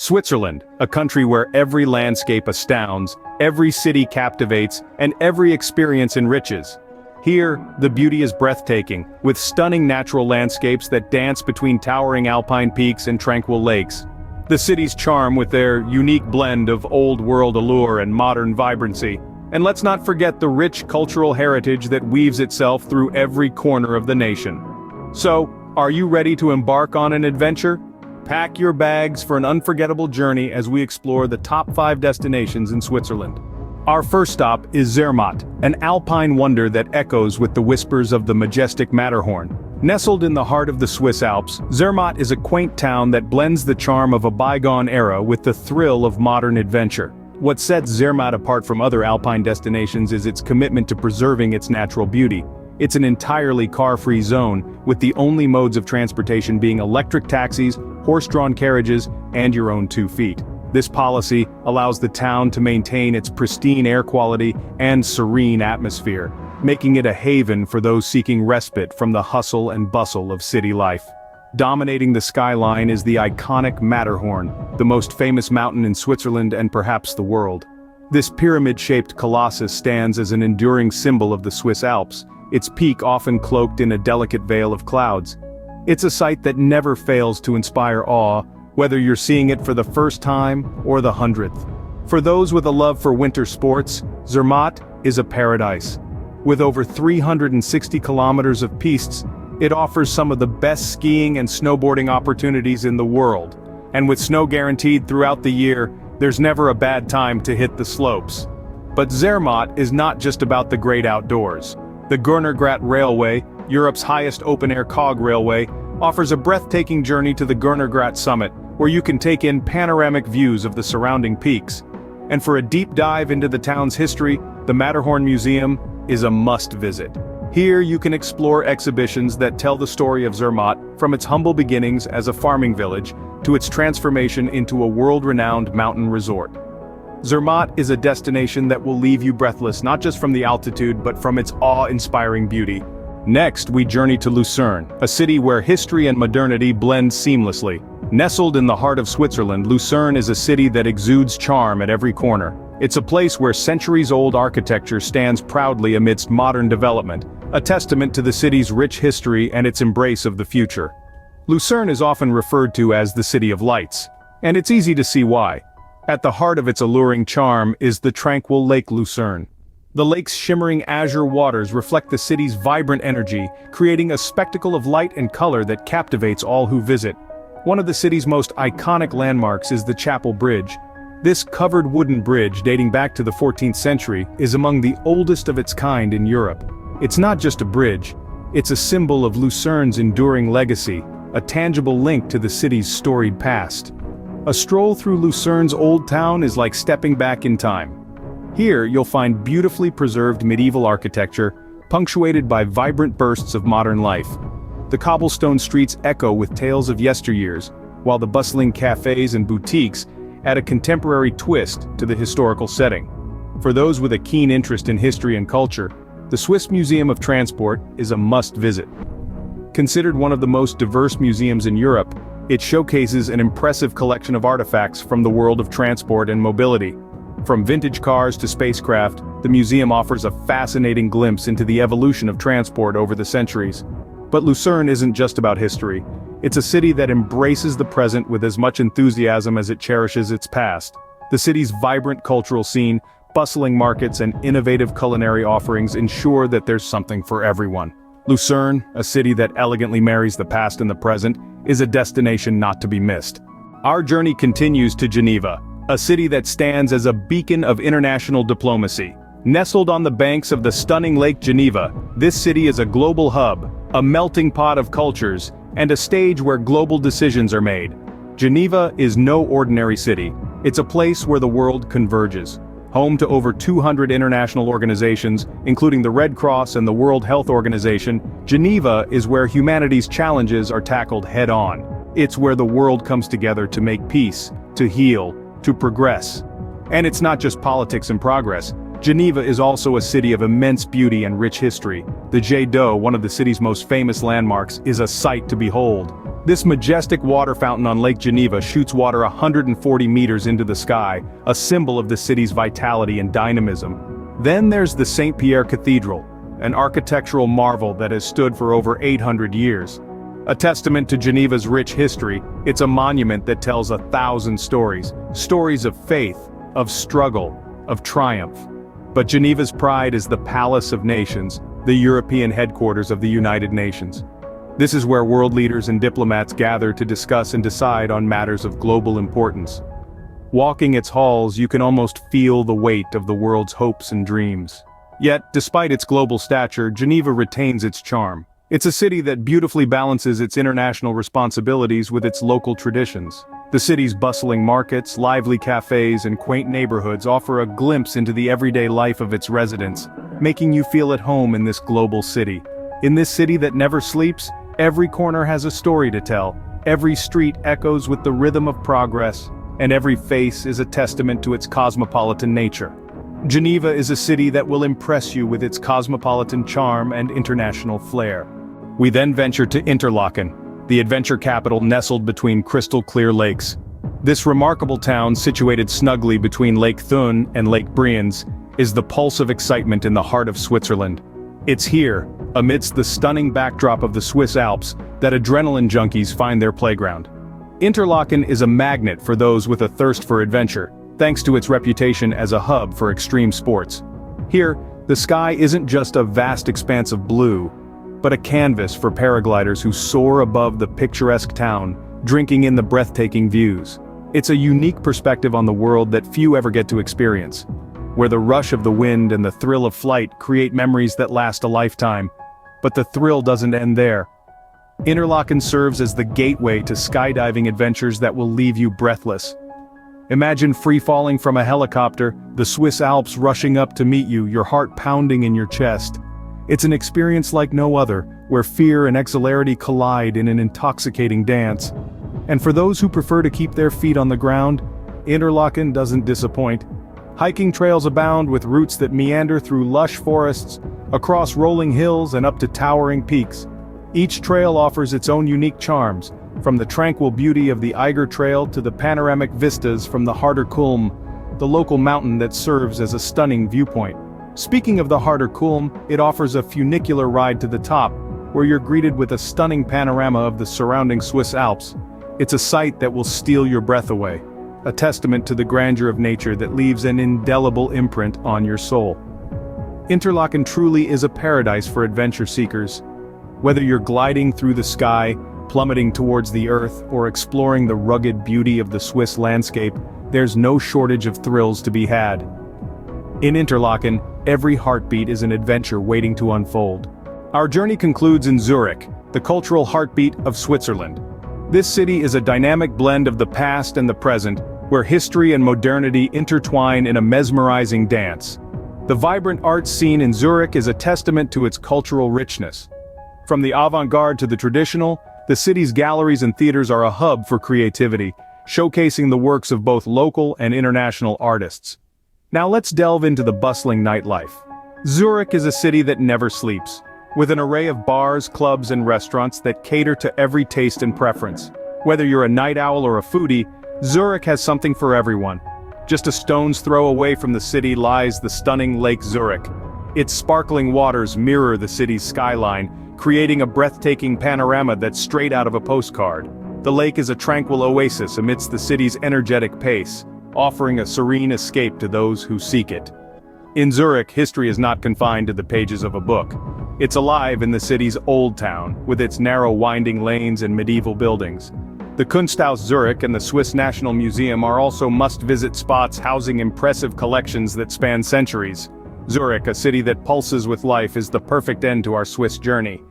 Switzerland, a country where every landscape astounds, every city captivates, and every experience enriches. Here, the beauty is breathtaking, with stunning natural landscapes that dance between towering alpine peaks and tranquil lakes. The city's charm with their unique blend of old-world allure and modern vibrancy. And let's not forget the rich cultural heritage that weaves itself through every corner of the nation. So, are you ready to embark on an adventure? Pack your bags for an unforgettable journey as we explore the top 5 destinations in Switzerland. Our first stop is Zermatt, an alpine wonder that echoes with the whispers of the majestic Matterhorn. Nestled in the heart of the Swiss Alps, Zermatt is a quaint town that blends the charm of a bygone era with the thrill of modern adventure. What sets Zermatt apart from other alpine destinations is its commitment to preserving its natural beauty. It's an entirely car-free zone, with the only modes of transportation being electric taxis, horse-drawn carriages, and your own 2 feet. This policy allows the town to maintain its pristine air quality and serene atmosphere, making it a haven for those seeking respite from the hustle and bustle of city life. Dominating the skyline is the iconic Matterhorn, the most famous mountain in Switzerland and perhaps the world. This pyramid-shaped colossus stands as an enduring symbol of the Swiss Alps, its peak often cloaked in a delicate veil of clouds. It's a sight that never fails to inspire awe, whether you're seeing it for the first time or the 100th. For those with a love for winter sports, Zermatt is a paradise. With over 360 kilometers of pistes, it offers some of the best skiing and snowboarding opportunities in the world. And with snow guaranteed throughout the year, there's never a bad time to hit the slopes. But Zermatt is not just about the great outdoors. The Gurnergrat Railway, Europe's highest open-air cog railway, offers a breathtaking journey to the Gurnergrat summit, where you can take in panoramic views of the surrounding peaks. And for a deep dive into the town's history, the Matterhorn Museum is a must-visit. Here you can explore exhibitions that tell the story of Zermatt, from its humble beginnings as a farming village, to its transformation into a world-renowned mountain resort. Zermatt is a destination that will leave you breathless not just from the altitude but from its awe-inspiring beauty. Next, we journey to Lucerne, a city where history and modernity blend seamlessly. Nestled in the heart of Switzerland, Lucerne is a city that exudes charm at every corner. It's a place where centuries-old architecture stands proudly amidst modern development, a testament to the city's rich history and its embrace of the future. Lucerne is often referred to as the City of Lights, and it's easy to see why. At the heart of its alluring charm is the tranquil Lake Lucerne. The lake's shimmering azure waters reflect the city's vibrant energy, creating a spectacle of light and color that captivates all who visit. One of the city's most iconic landmarks is the Chapel Bridge. This covered wooden bridge dating back to the 14th century is among the oldest of its kind in Europe. It's not just a bridge, it's a symbol of Lucerne's enduring legacy, a tangible link to the city's storied past. A stroll through Lucerne's old town is like stepping back in time. Here you'll find beautifully preserved medieval architecture, punctuated by vibrant bursts of modern life. The cobblestone streets echo with tales of yesteryears, while the bustling cafes and boutiques add a contemporary twist to the historical setting. For those with a keen interest in history and culture, the Swiss Museum of Transport is a must-visit. Considered one of the most diverse museums in Europe, it showcases an impressive collection of artifacts from the world of transport and mobility. From vintage cars to spacecraft, the museum offers a fascinating glimpse into the evolution of transport over the centuries. But Lucerne isn't just about history. It's a city that embraces the present with as much enthusiasm as it cherishes its past. The city's vibrant cultural scene, bustling markets and innovative culinary offerings ensure that there's something for everyone. Lucerne, a city that elegantly marries the past and the present, is a destination not to be missed. Our journey continues to Geneva, a city that stands as a beacon of international diplomacy. Nestled on the banks of the stunning Lake Geneva, this city is a global hub, a melting pot of cultures, and a stage where global decisions are made. Geneva is no ordinary city. It's a place where the world converges. Home to over 200 international organizations, including the Red Cross and the World Health Organization, Geneva is where humanity's challenges are tackled head-on. It's where the world comes together to make peace, to heal, to progress. And it's not just politics and progress. Geneva is also a city of immense beauty and rich history. The Jet d'Eau, one of the city's most famous landmarks, is a sight to behold. This majestic water fountain on Lake Geneva shoots water 140 meters into the sky, a symbol of the city's vitality and dynamism. Then there's the St. Pierre Cathedral, an architectural marvel that has stood for over 800 years. A testament to Geneva's rich history, it's a monument that tells 1,000 stories. Stories of faith, of struggle, of triumph. But Geneva's pride is the Palace of Nations, the European headquarters of the United Nations. This is where world leaders and diplomats gather to discuss and decide on matters of global importance. Walking its halls, you can almost feel the weight of the world's hopes and dreams. Yet, despite its global stature, Geneva retains its charm. It's a city that beautifully balances its international responsibilities with its local traditions. The city's bustling markets, lively cafes, and quaint neighborhoods offer a glimpse into the everyday life of its residents, making you feel at home in this global city. In this city that never sleeps, every corner has a story to tell, every street echoes with the rhythm of progress, and every face is a testament to its cosmopolitan nature. Geneva is a city that will impress you with its cosmopolitan charm and international flair. We then venture to Interlocken, the adventure capital nestled between crystal-clear lakes. This remarkable town, situated snugly between Lake Thun and Lake Brienz, is the pulse of excitement in the heart of Switzerland. It's here, amidst the stunning backdrop of the Swiss Alps, that adrenaline junkies find their playground. Interlocken is a magnet for those with a thirst for adventure, thanks to its reputation as a hub for extreme sports. Here, the sky isn't just a vast expanse of blue, but a canvas for paragliders who soar above the picturesque town, drinking in the breathtaking views. It's a unique perspective on the world that few ever get to experience, where the rush of the wind and the thrill of flight create memories that last a lifetime. But the thrill doesn't end there. Interlocken serves as the gateway to skydiving adventures that will leave you breathless. Imagine free-falling from a helicopter, the Swiss Alps rushing up to meet you, your heart pounding in your chest. It's an experience like no other, where fear and exhilarity collide in an intoxicating dance. And for those who prefer to keep their feet on the ground, Interlocken doesn't disappoint. Hiking trails abound with routes that meander through lush forests, across rolling hills and up to towering peaks. Each trail offers its own unique charms, from the tranquil beauty of the Eiger Trail to the panoramic vistas from the Harter Kulm, the local mountain that serves as a stunning viewpoint. Speaking of the Harter Kulm, it offers a funicular ride to the top, where you're greeted with a stunning panorama of the surrounding Swiss Alps. It's a sight that will steal your breath away, a testament to the grandeur of nature that leaves an indelible imprint on your soul. Interlocken truly is a paradise for adventure seekers. Whether you're gliding through the sky, plummeting towards the earth, or exploring the rugged beauty of the Swiss landscape, there's no shortage of thrills to be had. In Interlocken, every heartbeat is an adventure waiting to unfold. Our journey concludes in Zurich, the cultural heartbeat of Switzerland. This city is a dynamic blend of the past and the present, where history and modernity intertwine in a mesmerizing dance. The vibrant art scene in Zurich is a testament to its cultural richness. From the avant-garde to the traditional, the city's galleries and theaters are a hub for creativity, showcasing the works of both local and international artists. Now let's delve into the bustling nightlife. Zurich is a city that never sleeps, with an array of bars, clubs, and restaurants that cater to every taste and preference. Whether you're a night owl or a foodie, Zurich has something for everyone. Just a stone's throw away from the city lies the stunning Lake Zurich. Its sparkling waters mirror the city's skyline, creating a breathtaking panorama that's straight out of a postcard. The lake is a tranquil oasis amidst the city's energetic pace, offering a serene escape to those who seek it. In Zurich, history is not confined to the pages of a book. It's alive in the city's Old Town, with its narrow winding lanes and medieval buildings. The Kunsthaus Zurich and the Swiss National Museum are also must-visit spots housing impressive collections that span centuries. Zurich, a city that pulses with life, is the perfect end to our Swiss journey.